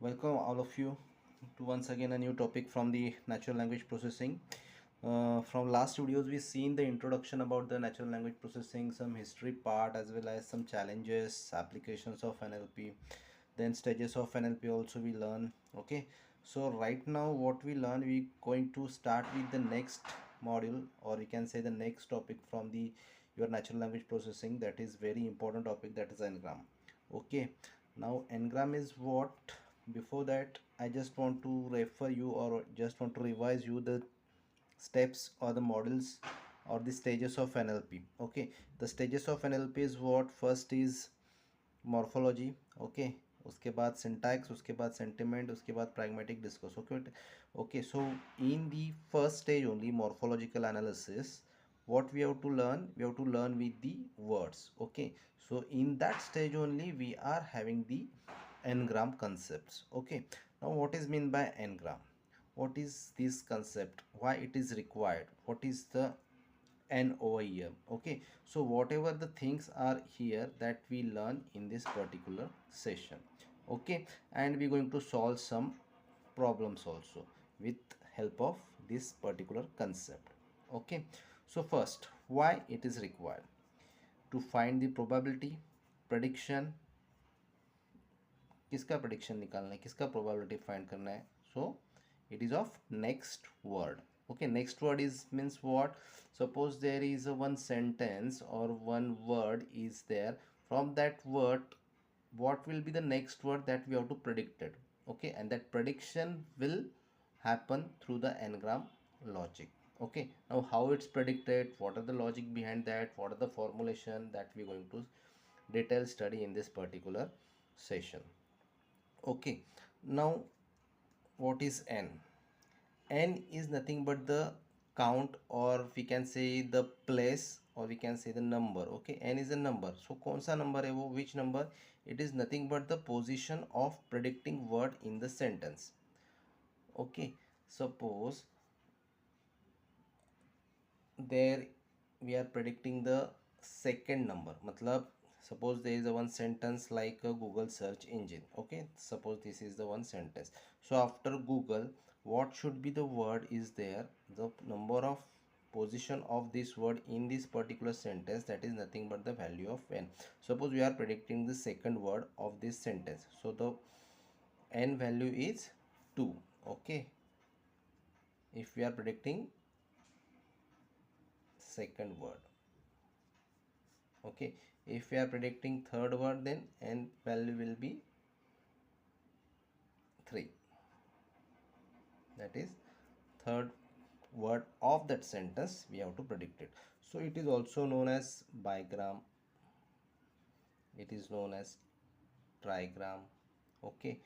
Welcome all of you to once again a new topic from the natural language processing. From last videos we seen the introduction about the natural language processing, some history part as well as some challenges, applications of NLP, then stages of NLP also we learn. Okay, so right now what we learn, we going to start with the next module, or we can say the next topic from the your natural language processing, that is very important topic, that is Ngram. Okay, now Ngram is what? Before that I just want to refer you, or just want to revise you the steps or the models or the stages of NLP. Okay, the stages of NLP is what? First is morphology. Okay, उसके बाद syntax, उसके बाद sentiment, उसके बाद pragmatic discourse. Okay, okay, so in the first stage only, morphological analysis, what we have to learn, we have to learn with the words. Okay, so in that stage only we are having the Ngram concepts. Okay, now what is mean by Ngram? What is this concept? Why it is required? What is the N over here? Okay, so whatever the things are here that we learn in this particular session. Okay, and we're going to solve some problems also with help of this particular concept. Okay, so first, why it is required? To find the probability, prediction. किसका prediction निकालना है, किसका probability find करना है? So it is of next word. Okay, next word is means what? Suppose there is a one sentence or one word is there. From that word, what will be the next word that we have to predict it? Okay, and that prediction will happen through the Ngram logic. Okay, now how it's predicted, what are the logic behind that, what are the formulation, that we're going to detail study in this particular session. Okay, now what is N? N is nothing but the count, or we can say the place, or we can say the number. Okay, N is a number. So कौन सा number है वो? Which number? It is nothing but the position of predicting word in the sentence. Okay, suppose there we are predicting the second number. मतलब suppose there is a one sentence like a Google search engine. Okay, suppose this is the one sentence. So after Google, what should be the word is there? The number of position of this word in this particular sentence, that is nothing but the value of N. Suppose we are predicting the second word of this sentence, so the N value is 2. Okay, if we are predicting second word. Okay, if we are predicting third word, then N value will be 3. That is third word of that sentence we have to predict it. So it is also known as bigram, it is known as trigram. Okay,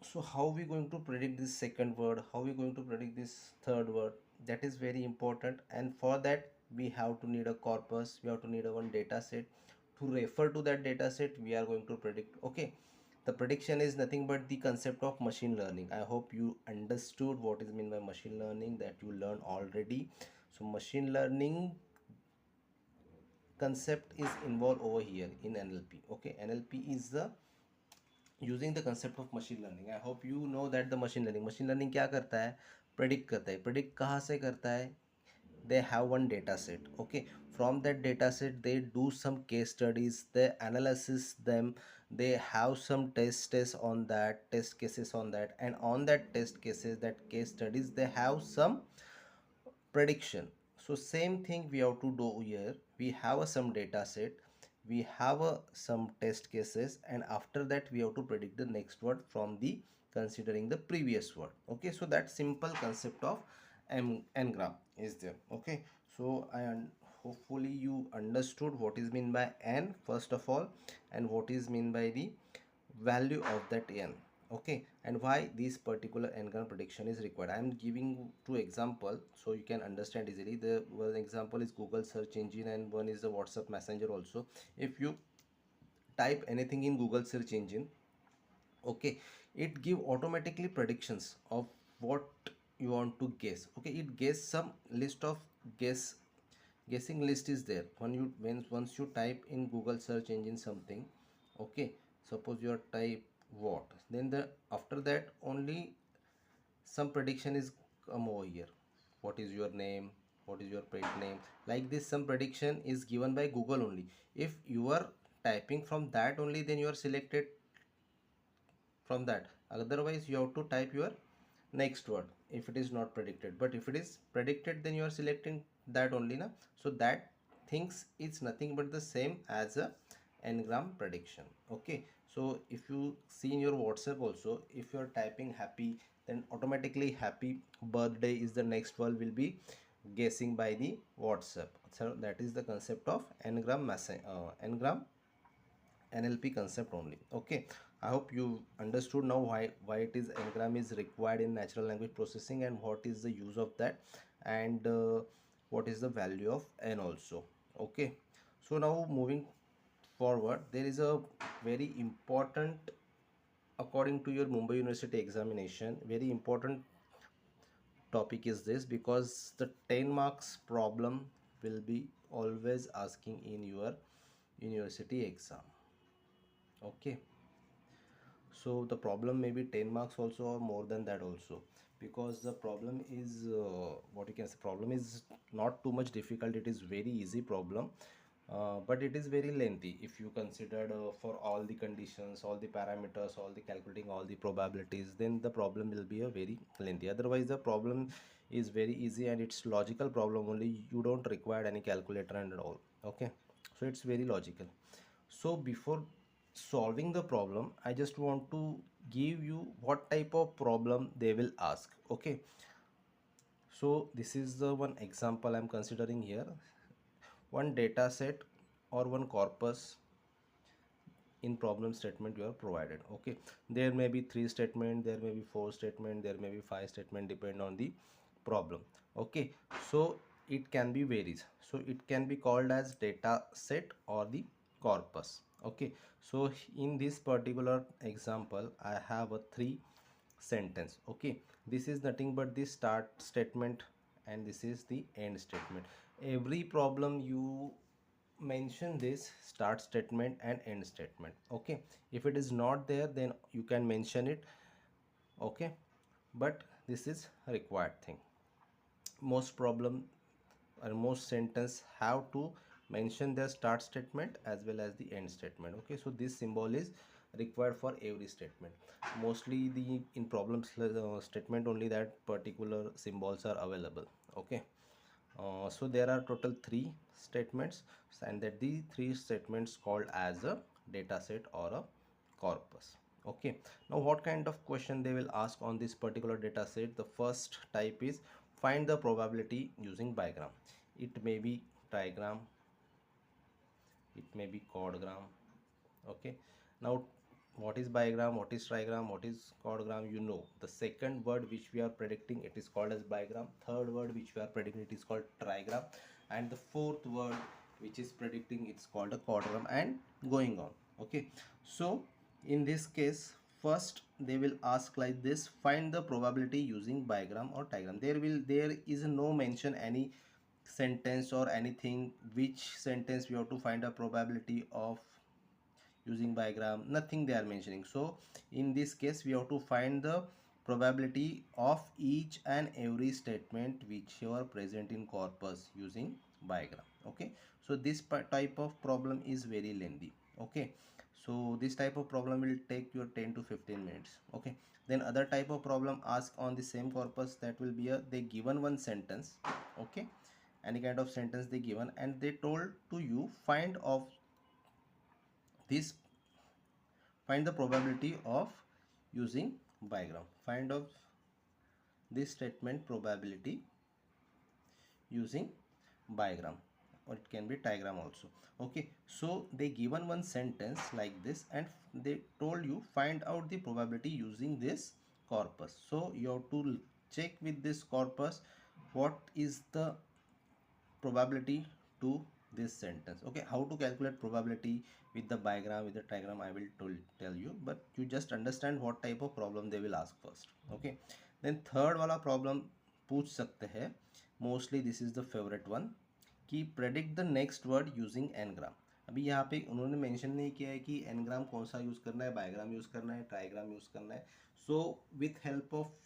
so how we going to predict this second word, how we going to predict this third word? That is very important, and for that we have to need a corpus, we have to need a one data set. To refer to that data set, we are going to predict. Okay, the prediction is nothing but the concept of machine learning. I hope you understood what is meant by machine learning, that you learned already. So machine learning concept is involved over here in NLP. Okay, NLP is the using the concept of machine learning. I hope you know that the machine learning क्या करता है? Predict करता है. Predict कहाँ से करता है? They have one data set. Okay, from that data set they do some case studies, they analysis them, they have some test on that, test cases on that, and on that test cases, that case studies, they have some prediction. So same thing we have to do here. We have some data set, we have some test cases, and after that we have to predict the next word from the considering the previous word. Okay, so that simple concept of Ngram is there. Okay, so hopefully you understood what is mean by N first of all, and what is mean by the value of that N. Okay, and why this particular Ngram prediction is required. I am giving two example so you can understand easily. The one example is Google search engine, and one is the WhatsApp messenger also. If you type anything in Google search engine, okay, it give automatically predictions of what you want to guess. Okay, it guess some list of guessing list is there when once you type in Google search engine something. Okay, suppose you are type what, then the after that only some prediction is come over here. What is your name, what is your pet name, like this some prediction is given by Google only. If you are typing from that only, then you are selected from that. Otherwise you have to type your next word if it is not predicted. But if it is predicted, then you are selecting that only na. So that things is nothing but the same as a ngram prediction. Okay, so if you see in your WhatsApp also, if you are typing happy, then automatically happy birthday is the next word will be guessing by the WhatsApp. So that is the concept of ngram message, ngram NLP concept only. Okay, I hope you understood now why it is ngram is required in natural language processing, and what is the use of that, and what is the value of n also. Okay, so now moving forward, there is a very important, according to your Mumbai University examination, very important topic is this, because the 10 marks problem will be always asking in your university exam. Okay, so the problem may be 10 marks also, or more than that also, because the problem is what you can say, problem is not too much difficult, it is very easy problem. But it is very lengthy if you consider for all the conditions, all the parameters, all the calculating all the probabilities, then the problem will be a very lengthy. Otherwise the problem is very easy, and it's logical problem only, you don't require any calculator and all. Okay, so it's very logical. So before solving the problem, I just want to give you what type of problem they will ask. Okay, so this is the one example I'm considering here. One data set or one corpus in problem statement you are provided. Okay, there may be 3 statement, there may be 4 statement, there may be 5 statement, depend on the problem. Okay, so it can be varies, so it can be called as data set or the corpus. Okay, so in this particular example I have a 3 sentence. Okay, this is nothing but the start statement, and this is the end statement. Every problem you mention this start statement and end statement. Okay, if it is not there, then you can mention it. Okay, but this is required thing. Most problem or most sentence have to mention their start statement as well as the end statement. Okay, so this symbol is required for every statement. Mostly the in problems statement only that particular symbols are available. Okay, so there are total 3 statements, and that the 3 statements called as a data set or a corpus. Okay, now what kind of question they will ask on this particular data set? The first type is find the probability using bigram. It may be diagram, it may be chordogram. Okay, now what is bigram, what is trigram, what is chordogram? You know, the second word which we are predicting, it is called as bigram. Third word which we are predicting, it is called trigram. And the fourth word which is predicting, it's called a chordogram, and going on. Okay, so in this case, first they will ask like this: find the probability using bigram or trigram. There is no mention any sentence or anything which sentence we have to find a probability of using bigram, nothing they are mentioning. So in this case we have to find the probability of each and every statement which are present in corpus using bigram. Okay, so this type of problem is very lengthy. Okay, so this type of problem will take your 10 to 15 minutes. Okay, then other type of problem asked on the same corpus, that will be a, they given one sentence. Okay, any kind of sentence they given, and they told to you find of this, find the probability of using bigram, find of this statement probability using bigram, or it can be diagram also. Okay, so they given one sentence like this, and they told you find out the probability using this corpus. So you have to check with this corpus what is the probability to this sentence. Okay, how to calculate probability with the bigram, with the trigram, I will tell you, but you just understand what type of problem they will ask first. Okay, then third wala problem पूछ सकते हैं, mostly this is the favorite one, कि predict the next word using ngram. अभी यहाँ पे उन्होंने mention नहीं किया है कि एनग्राम कौन सा यूज़ करना है, बायोग्राम यूज़ करना है, ट्राइग्राम यूज़ करना है. So with help of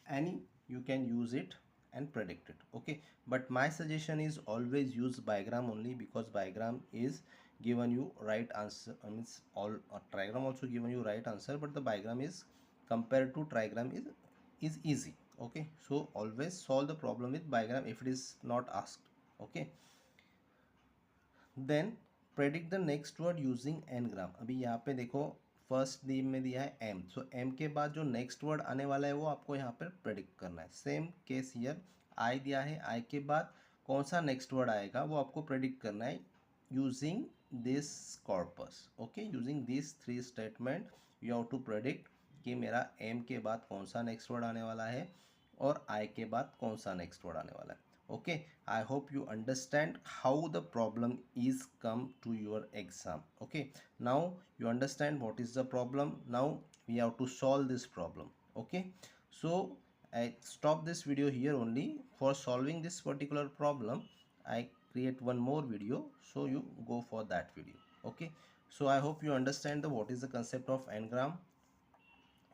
any you can use it and predict it. Okay, but my suggestion is always use bigram only, because bigram is given you right answer, means all trigram also given you right answer, but the bigram is compared to trigram is easy. Okay, so always solve the problem with bigram if it is not asked. Okay, then predict the next word using N gram. अभी यहाँ पे देखो first D में दिया है M, सो M के बाद जो नेक्स्ट वर्ड आने वाला है वो आपको यहाँ पर प्रेडिक्ट करना है. सेम केस हियर, आई दिया है, आई के बाद कौन सा नेक्स्ट वर्ड आएगा वो आपको प्रेडिक्ट करना है using this corpus. Okay, using this three statement you have to predict कि मेरा एम के बाद कौन सा नेक्स्ट वर्ड आने वाला है और आई के बाद कौन सा नेक्स्ट वर्ड आने वाला है. Okay, I hope you understand how the problem is come to your exam. Okay, now you understand what is the problem. Now we have to solve this problem. Okay, so I stop this video here only. For solving this particular problem I create one more video, so you go for that video. Okay, so I hope you understand the what is the concept of n-gram,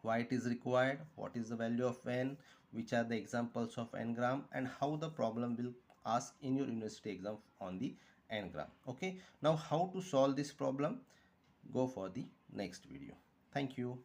why it is required, what is the value of n, which are the examples of n-gram, and how the problem will ask in your university exam on the n-gram. Okay, now how to solve this problem, go for the next video. Thank you.